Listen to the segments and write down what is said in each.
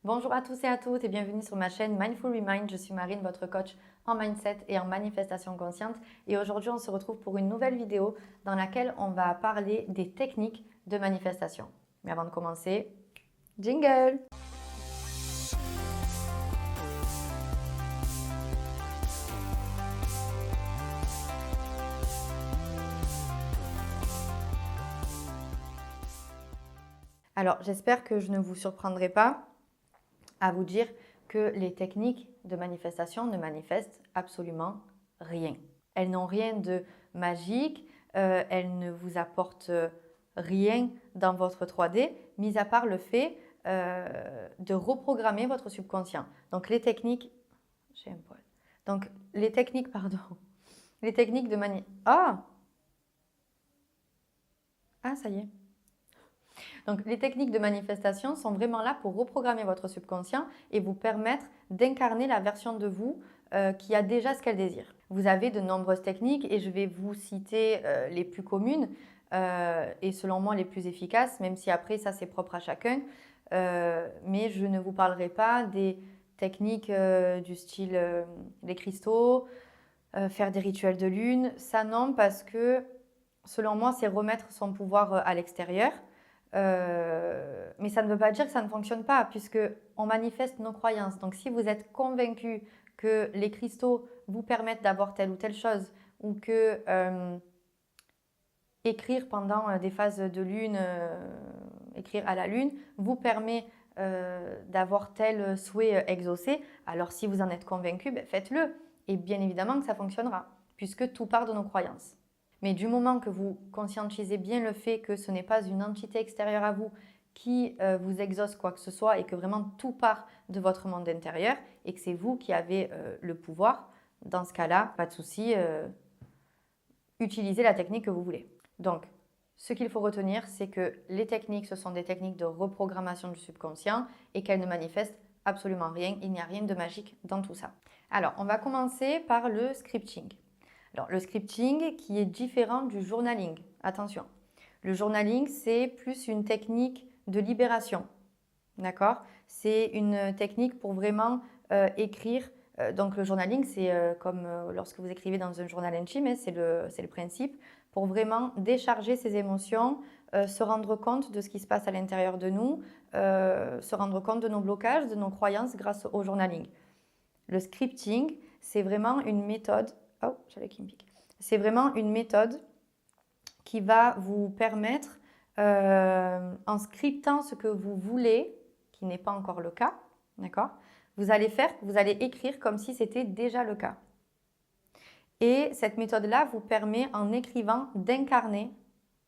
Bonjour à tous et à toutes et bienvenue sur ma chaîne Mindful Remind. Je suis Marine, votre coach en mindset et en manifestation consciente. Et aujourd'hui, on se retrouve pour une nouvelle vidéo dans laquelle on va parler des techniques de manifestation. Mais avant de commencer, jingle! Alors, j'espère que je ne vous surprendrai pas à vous dire que les techniques de manifestation ne manifestent absolument rien. Elles n'ont rien de magique, elles ne vous apportent rien dans votre 3D, mis à part le fait de reprogrammer votre subconscient. Donc les techniques, j'ai un poil. Donc les techniques, pardon, les techniques de ça y est. Donc, les techniques de manifestation sont vraiment là pour reprogrammer votre subconscient et vous permettre d'incarner la version de vous qui a déjà ce qu'elle désire. Vous avez de nombreuses techniques et je vais vous citer les plus communes et selon moi les plus efficaces, même si après ça c'est propre à chacun. Mais je ne vous parlerai pas des techniques du style les cristaux, faire des rituels de lune. Ça non, parce que selon moi c'est remettre son pouvoir à l'extérieur. Mais ça ne veut pas dire que ça ne fonctionne pas, puisque on manifeste nos croyances. Donc, si vous êtes convaincu que les cristaux vous permettent d'avoir telle ou telle chose, ou que écrire pendant des phases de lune, écrire à la lune, vous permet d'avoir tel souhait exaucé, alors si vous en êtes convaincu, faites-le. Et bien évidemment que ça fonctionnera, puisque tout part de nos croyances. Mais du moment que vous conscientisez bien le fait que ce n'est pas une entité extérieure à vous qui vous exauce quoi que ce soit et que vraiment tout part de votre monde intérieur et que c'est vous qui avez le pouvoir, dans ce cas-là, pas de souci, utilisez la technique que vous voulez. Donc, ce qu'il faut retenir, c'est que les techniques, ce sont des techniques de reprogrammation du subconscient et qu'elles ne manifestent absolument rien. Il n'y a rien de magique dans tout ça. Alors, on va commencer par le scripting. Alors, le scripting qui est différent du journaling. Attention, le journaling, c'est plus une technique de libération. D'accord? C'est une technique pour vraiment écrire. Donc, le journaling, c'est comme lorsque vous écrivez dans un journal intime, hein, c'est le principe, pour vraiment décharger ses émotions, se rendre compte de ce qui se passe à l'intérieur de nous, se rendre compte de nos blocages, de nos croyances grâce au journaling. Le scripting, c'est vraiment une méthode. Oh, j'avais qui me pique. C'est vraiment une méthode qui va vous permettre, en scriptant ce que vous voulez, qui n'est pas encore le cas, d'accord? Vous allez écrire comme si c'était déjà le cas. Et cette méthode-là vous permet, en écrivant, d'incarner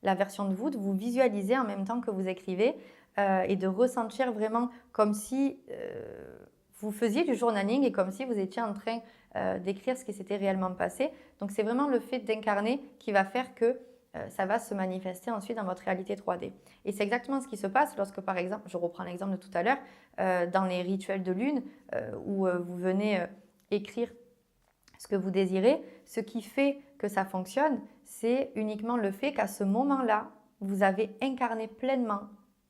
la version de vous visualiser en même temps que vous écrivez et de ressentir vraiment comme si vous faisiez du journaling et comme si vous étiez en train d'écrire ce qui s'était réellement passé. Donc, c'est vraiment le fait d'incarner qui va faire que ça va se manifester ensuite dans votre réalité 3D. Et c'est exactement ce qui se passe lorsque, par exemple, je reprends l'exemple de tout à l'heure, dans les rituels de lune où vous venez écrire ce que vous désirez, ce qui fait que ça fonctionne, c'est uniquement le fait qu'à ce moment-là, vous avez incarné pleinement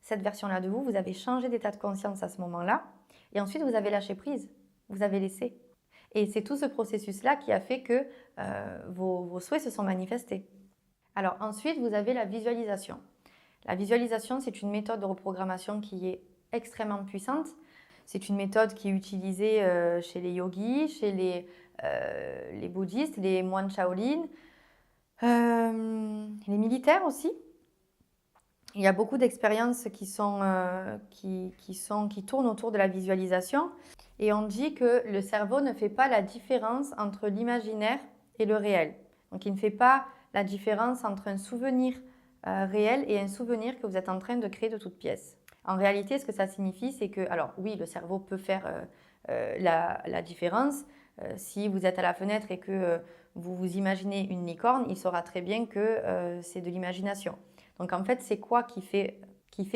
cette version-là de vous, vous avez changé d'état de conscience à ce moment-là, et ensuite vous avez lâché prise, vous avez laissé. Et c'est tout ce processus-là qui a fait que vos souhaits se sont manifestés. Alors ensuite, vous avez la visualisation. La visualisation, c'est une méthode de reprogrammation qui est extrêmement puissante. C'est une méthode qui est utilisée chez les yogis, chez les bouddhistes, les moines Shaolin, les militaires aussi. Il y a beaucoup d'expériences qui tournent autour de la visualisation. Et on dit que le cerveau ne fait pas la différence entre l'imaginaire et le réel. Donc, il ne fait pas la différence entre un souvenir réel et un souvenir que vous êtes en train de créer de toutes pièces. En réalité, ce que ça signifie, c'est que, alors oui, le cerveau peut faire la différence. Si vous êtes à la fenêtre et que vous vous imaginez une licorne, il saura très bien que c'est de l'imagination. Donc en fait, c'est quoi qui fait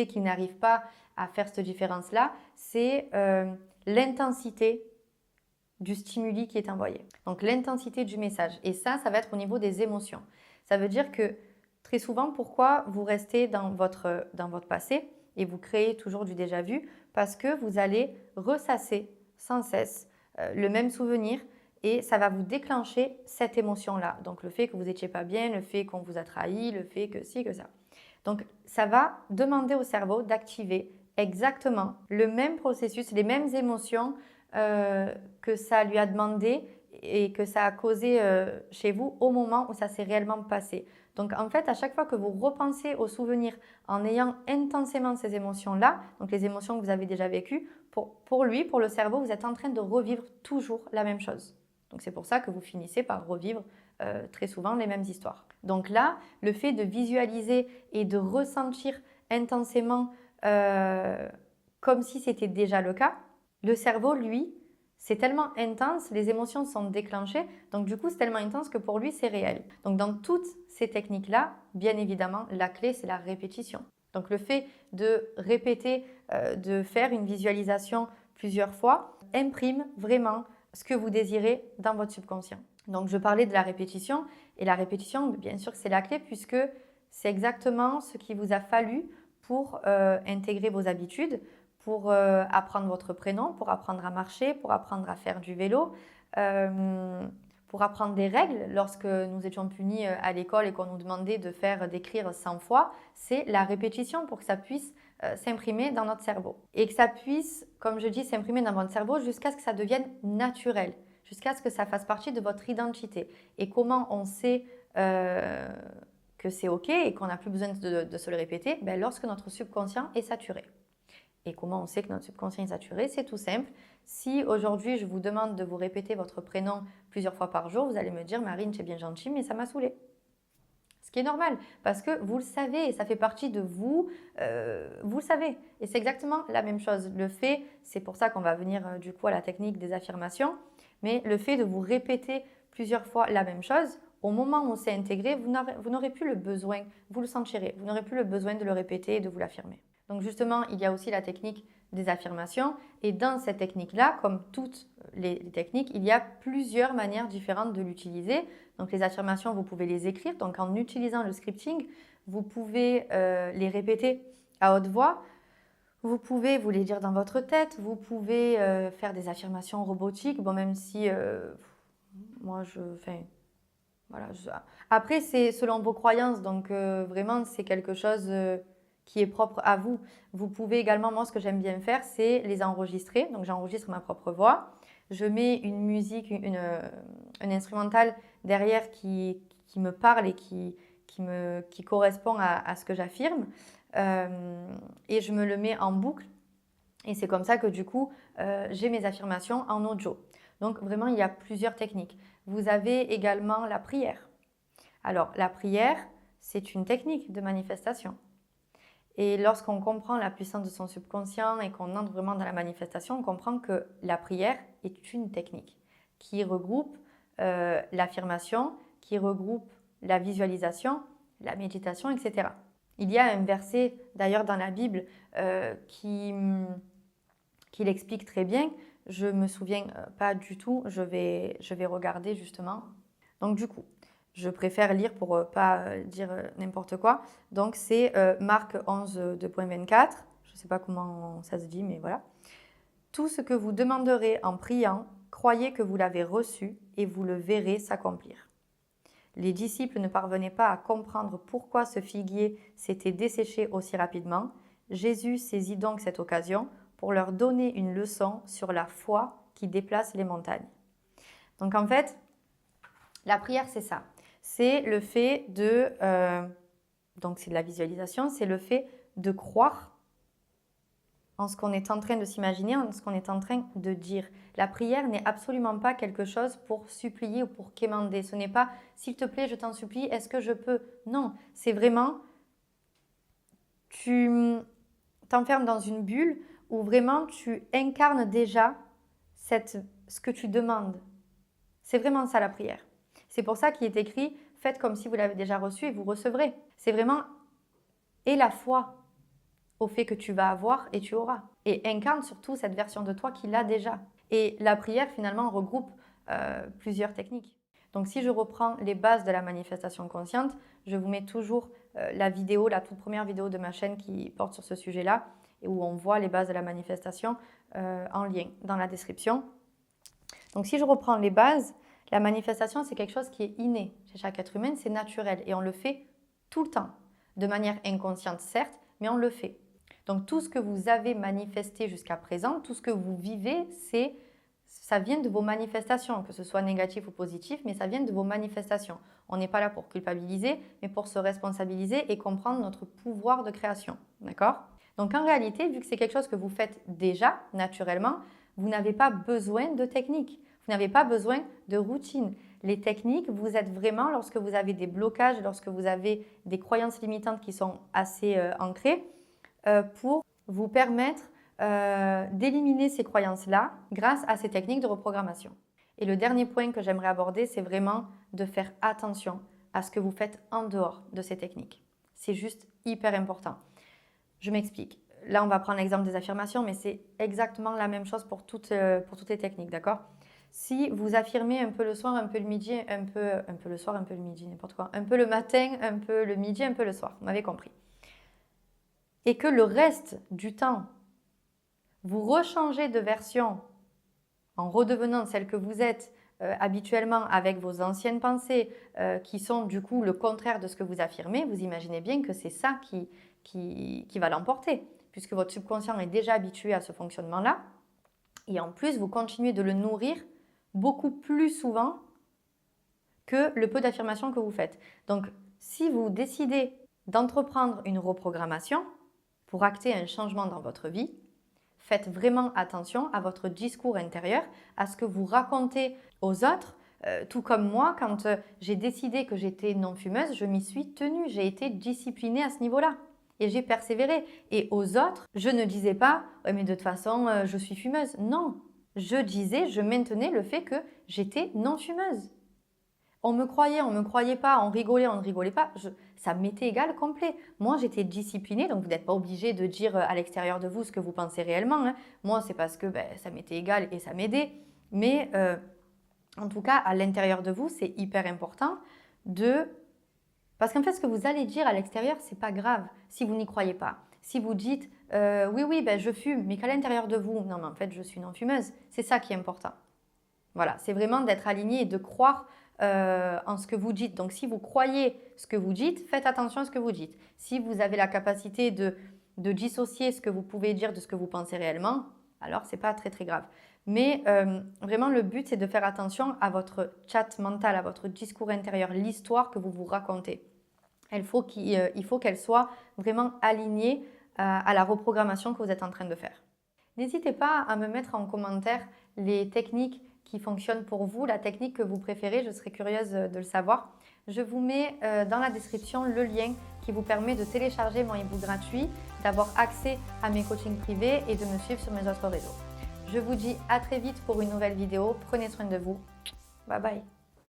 qu'il n'arrive pas à faire cette différence-là? C'est l'intensité du stimuli qui est envoyé. Donc l'intensité du message. Et ça va être au niveau des émotions. Ça veut dire que très souvent, pourquoi vous restez dans votre passé et vous créez toujours du déjà-vu? parce que vous allez ressasser sans cesse le même souvenir et ça va vous déclencher cette émotion-là. Donc le fait que vous n'étiez pas bien, le fait qu'on vous a trahi, le fait que ci, que ça. Donc ça va demander au cerveau d'activer exactement le même processus, les mêmes émotions que ça lui a demandé et que ça a causé chez vous au moment où ça s'est réellement passé. Donc en fait, à chaque fois que vous repensez au souvenir en ayant intensément ces émotions-là, donc les émotions que vous avez déjà vécues, pour lui, pour le cerveau, vous êtes en train de revivre toujours la même chose. Donc c'est pour ça que vous finissez par revivre très souvent les mêmes histoires. Donc là, le fait de visualiser et de ressentir intensément comme si c'était déjà le cas, le cerveau, lui, c'est tellement intense, les émotions sont déclenchées, donc du coup c'est tellement intense que pour lui c'est réel. Donc dans toutes ces techniques-là, bien évidemment, la clé c'est la répétition. Donc le fait de répéter, de faire une visualisation plusieurs fois, imprime vraiment ce que vous désirez dans votre subconscient. Donc je parlais de la répétition, et la répétition, bien sûr, c'est la clé puisque c'est exactement ce qu'il vous a fallu pour intégrer vos habitudes, pour apprendre votre prénom, pour apprendre à marcher, pour apprendre à faire du vélo, pour apprendre des règles. Lorsque nous étions punis à l'école et qu'on nous demandait d'écrire 100 fois, c'est la répétition pour que ça puisse s'imprimer dans notre cerveau. Et que ça puisse, comme je dis, s'imprimer dans votre cerveau jusqu'à ce que ça devienne naturel, jusqu'à ce que ça fasse partie de votre identité. Et comment on sait que c'est OK et qu'on n'a plus besoin de se le répéter? Ben, lorsque notre subconscient est saturé. Et comment on sait que notre subconscient est saturé? C'est tout simple. Si aujourd'hui je vous demande de vous répéter votre prénom plusieurs fois par jour, vous allez me dire « Marine, tu es bien gentille, mais ça m'a saoulée ». Ce qui est normal, parce que vous le savez, et ça fait partie de vous, vous le savez. Et c'est exactement la même chose. Le fait, c'est pour ça qu'on va venir du coup à la technique des affirmations, mais le fait de vous répéter plusieurs fois la même chose, au moment où c'est intégré, vous n'aurez plus le besoin, vous le sentirez, vous n'aurez plus le besoin de le répéter et de vous l'affirmer. Donc justement, il y a aussi la technique des affirmations et dans cette technique-là, comme toutes les techniques, il y a plusieurs manières différentes de l'utiliser. Donc les affirmations, vous pouvez les écrire. Donc en utilisant le scripting, vous pouvez les répéter à haute voix. Vous pouvez vous les dire dans votre tête. Vous pouvez faire des affirmations robotiques. Bon, même si moi, voilà. Après, c'est selon vos croyances. Donc vraiment, c'est quelque chose qui est propre à vous. Vous pouvez également, moi ce que j'aime bien faire, c'est les enregistrer. Donc j'enregistre ma propre voix. Je mets une musique, une instrumentale derrière qui me parle et qui correspond à ce que j'affirme. Et je me le mets en boucle. Et c'est comme ça que du coup, j'ai mes affirmations en audio. Donc vraiment, il y a plusieurs techniques. Vous avez également la prière. Alors la prière, c'est une technique de manifestation. Et lorsqu'on comprend la puissance de son subconscient et qu'on entre vraiment dans la manifestation, on comprend que la prière est une technique qui regroupe l'affirmation, qui regroupe la visualisation, la méditation, etc. Il y a un verset d'ailleurs dans la Bible qui l'explique très bien. Je ne me souviens pas du tout, je vais regarder justement. Donc du coup, je préfère lire pour ne pas dire n'importe quoi. Donc, c'est Marc 11, 2.24. Je ne sais pas comment ça se dit, mais voilà. Tout ce que vous demanderez en priant, croyez que vous l'avez reçu et vous le verrez s'accomplir. Les disciples ne parvenaient pas à comprendre pourquoi ce figuier s'était desséché aussi rapidement. Jésus saisit donc cette occasion pour leur donner une leçon sur la foi qui déplace les montagnes. Donc, en fait, la prière, c'est ça. C'est le fait de, donc c'est de la visualisation, c'est le fait de croire en ce qu'on est en train de s'imaginer, en ce qu'on est en train de dire. La prière n'est absolument pas quelque chose pour supplier ou pour quémander. Ce n'est pas « s'il te plaît, je t'en supplie, est-ce que je peux ?» Non, c'est vraiment, tu t'enfermes dans une bulle où vraiment tu incarnes déjà ce que tu demandes. C'est vraiment ça la prière. C'est pour ça qu'il est écrit « Faites comme si vous l'avez déjà reçu et vous recevrez ». C'est vraiment « Et la foi au fait que tu vas avoir et tu auras ». Et incarne surtout cette version de toi qui l'a déjà. Et la prière finalement regroupe plusieurs techniques. Donc si je reprends les bases de la manifestation consciente, je vous mets toujours la toute première vidéo de ma chaîne qui porte sur ce sujet-là. et où on voit les bases de la manifestation en lien dans la description. Donc si je reprends les bases, la manifestation, c'est quelque chose qui est inné chez chaque être humain, c'est naturel et on le fait tout le temps, de manière inconsciente certes, mais on le fait. Donc tout ce que vous avez manifesté jusqu'à présent, tout ce que vous vivez, ça vient de vos manifestations, que ce soit négatif ou positif, mais ça vient de vos manifestations. On n'est pas là pour culpabiliser, mais pour se responsabiliser et comprendre notre pouvoir de création. D'accord ? Donc en réalité, vu que c'est quelque chose que vous faites déjà naturellement, vous n'avez pas besoin de technique. Vous n'avez pas besoin de routine. Les techniques, vous êtes vraiment lorsque vous avez des blocages, lorsque vous avez des croyances limitantes qui sont assez ancrées, pour vous permettre d'éliminer ces croyances-là grâce à ces techniques de reprogrammation. Et le dernier point que j'aimerais aborder, c'est vraiment de faire attention à ce que vous faites en dehors de ces techniques. C'est juste hyper important. Je m'explique. Là, on va prendre l'exemple des affirmations, mais c'est exactement la même chose pour toutes les techniques, d'accord ? Si vous affirmez un peu le soir, un peu le midi, un peu le soir, un peu le midi, n'importe quoi, un peu le matin, un peu le midi, un peu le soir, vous m'avez compris. Et que le reste du temps, vous rechangez de version en redevenant celle que vous êtes habituellement avec vos anciennes pensées qui sont du coup le contraire de ce que vous affirmez, vous imaginez bien que c'est ça qui va l'emporter, puisque votre subconscient est déjà habitué à ce fonctionnement-là. Et en plus, vous continuez de le nourrir beaucoup plus souvent que le peu d'affirmations que vous faites. Donc, si vous décidez d'entreprendre une reprogrammation pour acter un changement dans votre vie, faites vraiment attention à votre discours intérieur, à ce que vous racontez aux autres. Tout comme moi, quand j'ai décidé que j'étais non-fumeuse, je m'y suis tenue. J'ai été disciplinée à ce niveau-là. Et j'ai persévéré. Et aux autres, je ne disais pas « mais de toute façon, je suis fumeuse ». Non, je maintenais le fait que j'étais non-fumeuse. On me croyait pas, on ne rigolait pas. Ça m'était égal complet. Moi, j'étais disciplinée, donc vous n'êtes pas obligé de dire à l'extérieur de vous ce que vous pensez réellement. Hein. Moi, c'est parce que ça m'était égal et ça m'aidait. Mais en tout cas, à l'intérieur de vous, c'est hyper important parce qu'en fait, ce que vous allez dire à l'extérieur, c'est pas grave si vous n'y croyez pas. Si vous dites oui, je fume, mais qu'à l'intérieur de vous, non, mais en fait, je suis non-fumeuse, c'est ça qui est important. Voilà, c'est vraiment d'être aligné et de croire en ce que vous dites. Donc, si vous croyez ce que vous dites, faites attention à ce que vous dites. Si vous avez la capacité de dissocier ce que vous pouvez dire de ce que vous pensez réellement, alors c'est pas très très grave. Mais vraiment, le but, c'est de faire attention à votre chat mental, à votre discours intérieur, l'histoire que vous vous racontez. Il faut qu'elle soit vraiment alignée à la reprogrammation que vous êtes en train de faire. N'hésitez pas à me mettre en commentaire les techniques qui fonctionnent pour vous, la technique que vous préférez, je serais curieuse de le savoir. Je vous mets dans la description le lien qui vous permet de télécharger mon e-book gratuit, d'avoir accès à mes coachings privés et de me suivre sur mes autres réseaux. Je vous dis à très vite pour une nouvelle vidéo. Prenez soin de vous. Bye bye.